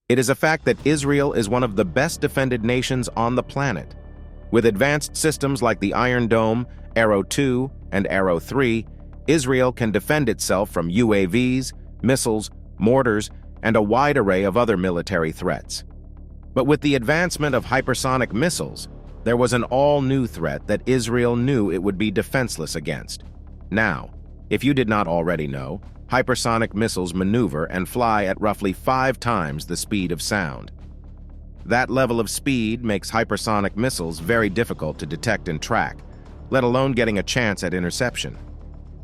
It is a fact that Israel is one of the best defended nations on the planet. With advanced systems like the Iron Dome, Arrow 2, and Arrow 3, Israel can defend itself from UAVs, missiles, mortars, and a wide array of other military threats. But with the advancement of hypersonic missiles, there was an all-new threat that Israel knew it would be defenseless against. Now, if you did not already know, hypersonic missiles maneuver and fly at roughly 5 times the speed of sound. That level of speed makes hypersonic missiles very difficult to detect and track, let alone getting a chance at interception.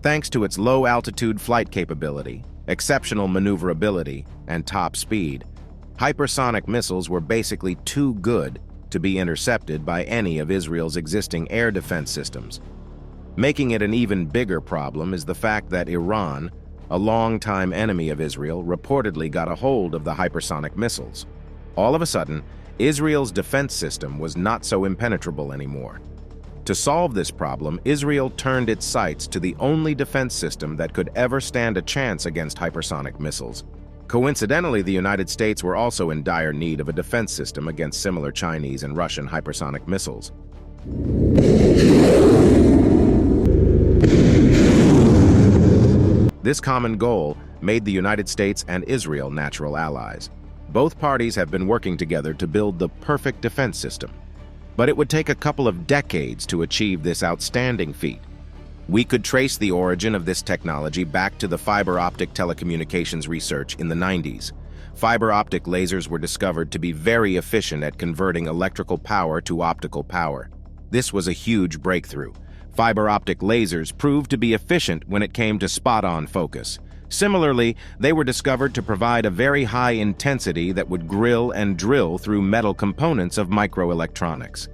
Thanks to its low-altitude flight capability, exceptional maneuverability, and top speed, hypersonic missiles were basically too good to be intercepted by any of Israel's existing air defense systems. Making it an even bigger problem is the fact that Iran, a longtime enemy of Israel, reportedly got a hold of the hypersonic missiles. All of a sudden, Israel's defense system was not so impenetrable anymore. To solve this problem, Israel turned its sights to the only defense system that could ever stand a chance against hypersonic missiles. Coincidentally, the United States were also in dire need of a defense system against similar Chinese and Russian hypersonic missiles. This common goal made the United States and Israel natural allies. Both parties have been working together to build the perfect defense system. But it would take a couple of decades to achieve this outstanding feat. We could trace the origin of this technology back to the fiber optic telecommunications research in the 90s. Fiber optic lasers were discovered to be very efficient at converting electrical power to optical power. This was a huge breakthrough. Fiber optic lasers proved to be efficient when it came to spot-on focus. Similarly, they were discovered to provide a very high intensity that would grill and drill through metal components of microelectronics.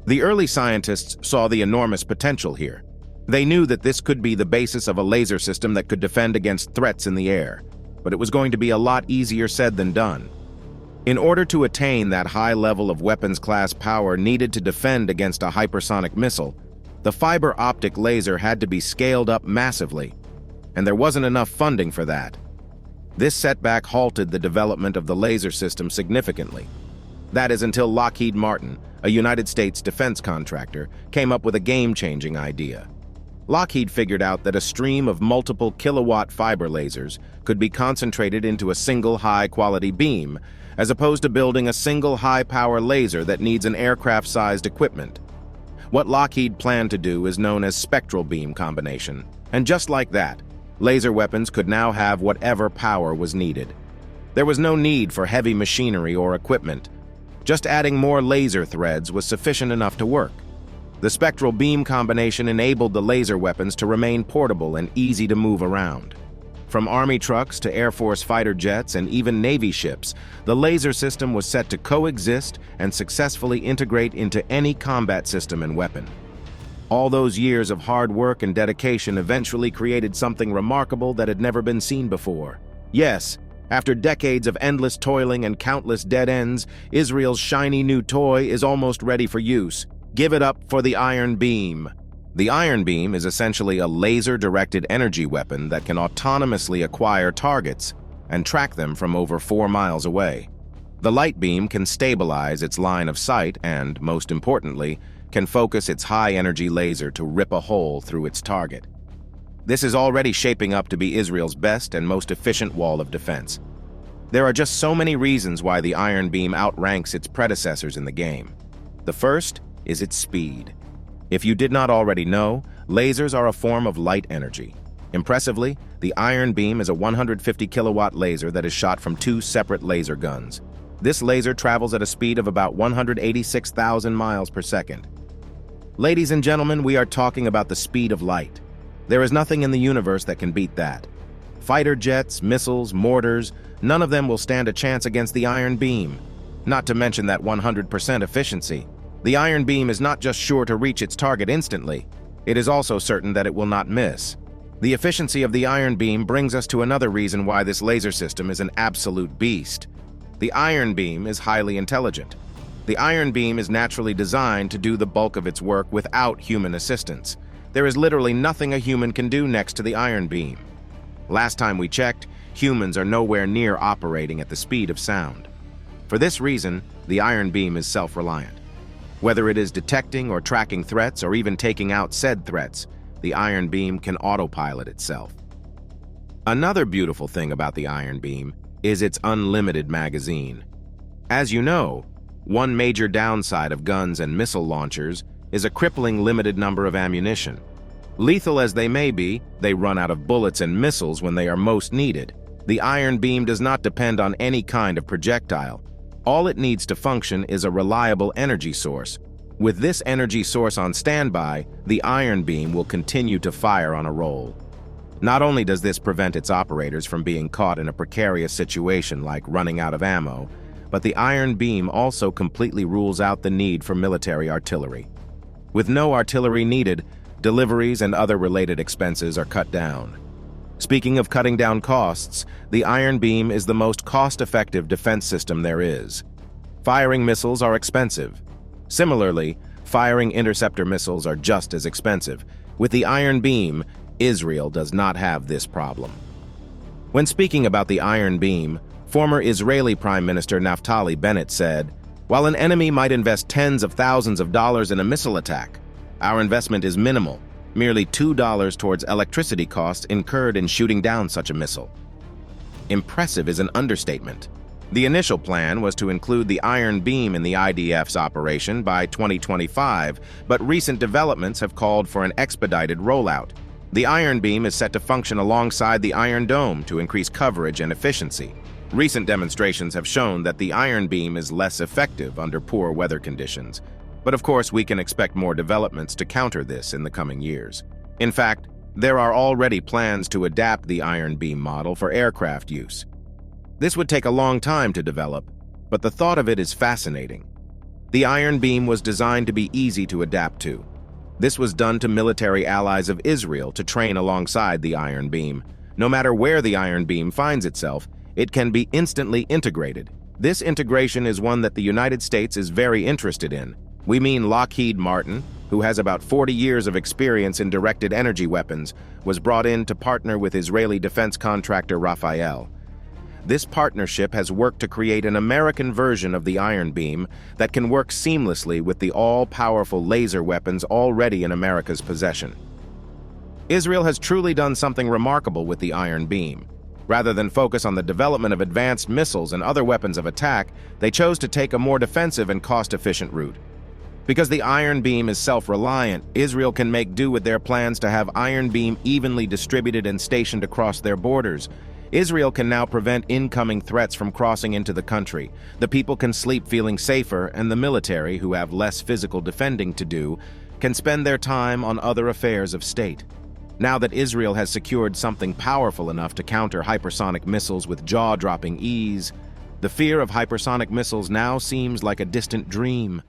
The early scientists saw the enormous potential here. They knew that this could be the basis of a laser system that could defend against threats in the air, but it was going to be a lot easier said than done. In order to attain that high level of weapons-class power needed to defend against a hypersonic missile, the fiber optic laser had to be scaled up massively, and there wasn't enough funding for that. This setback halted the development of the laser system significantly. That is until Lockheed Martin, a United States defense contractor, came up with a game-changing idea. Lockheed figured out that a stream of multiple kilowatt fiber lasers could be concentrated into a single high-quality beam, as opposed to building a single high-power laser that needs an aircraft-sized equipment. What Lockheed planned to do is known as spectral beam combination, and just like that, laser weapons could now have whatever power was needed. There was no need for heavy machinery or equipment. Just adding more laser threads was sufficient enough to work. The spectral beam combination enabled the laser weapons to remain portable and easy to move around. From Army trucks to Air Force fighter jets and even Navy ships, the laser system was set to coexist and successfully integrate into any combat system and weapon. All those years of hard work and dedication eventually created something remarkable that had never been seen before. Yes, after decades of endless toiling and countless dead ends, Israel's shiny new toy is almost ready for use. Give it up for the Iron Beam. The Iron Beam is essentially a laser-directed energy weapon that can autonomously acquire targets and track them from over 4 miles away. The light beam can stabilize its line of sight and, most importantly, can focus its high-energy laser to rip a hole through its target. This is already shaping up to be Israel's best and most efficient wall of defense. There are just so many reasons why the Iron Beam outranks its predecessors in the game. The first is its speed. If you did not already know, lasers are a form of light energy. Impressively, the Iron Beam is a 150 kilowatt laser that is shot from 2 separate laser guns. This laser travels at a speed of about 186,000 miles per second. Ladies and gentlemen, we are talking about the speed of light. There is nothing in the universe that can beat that. Fighter jets, missiles, mortars, none of them will stand a chance against the Iron Beam. Not to mention that 100% efficiency. The Iron Beam is not just sure to reach its target instantly, it is also certain that it will not miss. The efficiency of the Iron Beam brings us to another reason why this laser system is an absolute beast. The Iron Beam is highly intelligent. The Iron Beam is naturally designed to do the bulk of its work without human assistance. There is literally nothing a human can do next to the Iron Beam. Last time we checked, humans are nowhere near operating at the speed of sound. For this reason, the iron beam is self-reliant. Whether it is detecting or tracking threats or even taking out said threats, the iron beam can autopilot itself. Another beautiful thing about the iron beam is its unlimited magazine. As you know, one major downside of guns and missile launchers is a crippling limited number of ammunition. Lethal as they may be, they run out of bullets and missiles when they are most needed. The iron beam does not depend on any kind of projectile. All it needs to function is a reliable energy source. With this energy source on standby, the iron beam will continue to fire on a roll. Not only does this prevent its operators from being caught in a precarious situation like running out of ammo, but the iron beam also completely rules out the need for military artillery. With no artillery needed, deliveries and other related expenses are cut down. Speaking of cutting down costs, the iron beam is the most cost-effective defense system there is. Firing missiles are expensive. Similarly, firing interceptor missiles are just as expensive. With the iron beam, Israel does not have this problem. When speaking about the iron beam, former Israeli Prime Minister Naftali Bennett said, "While an enemy might invest tens of thousands of dollars in a missile attack, our investment is minimal, merely $2 towards electricity costs incurred in shooting down such a missile." Impressive is an understatement. The initial plan was to include the iron beam in the IDF's operation by 2025, but recent developments have called for an expedited rollout. The iron beam is set to function alongside the Iron Dome to increase coverage and efficiency. Recent demonstrations have shown that the iron beam is less effective under poor weather conditions. But of course, we can expect more developments to counter this in the coming years. In fact, there are already plans to adapt the iron beam model for aircraft use. This would take a long time to develop, but the thought of it is fascinating. The iron beam was designed to be easy to adapt to. This was done to military allies of Israel to train alongside the iron beam. No matter where the iron beam finds itself, it can be instantly integrated. This integration is one that the United States is very interested in. We mean Lockheed Martin, who has about 40 years of experience in directed energy weapons, was brought in to partner with Israeli defense contractor Rafael. This partnership has worked to create an American version of the iron beam that can work seamlessly with the all-powerful laser weapons already in America's possession. Israel has truly done something remarkable with the iron beam. Rather than focus on the development of advanced missiles and other weapons of attack, they chose to take a more defensive and cost-efficient route. Because the iron beam is self-reliant, Israel can make do with their plans to have iron beam evenly distributed and stationed across their borders. Israel can now prevent incoming threats from crossing into the country. The people can sleep feeling safer, and the military, who have less physical defending to do, can spend their time on other affairs of state. Now that Israel has secured something powerful enough to counter hypersonic missiles with jaw-dropping ease, the fear of hypersonic missiles now seems like a distant dream.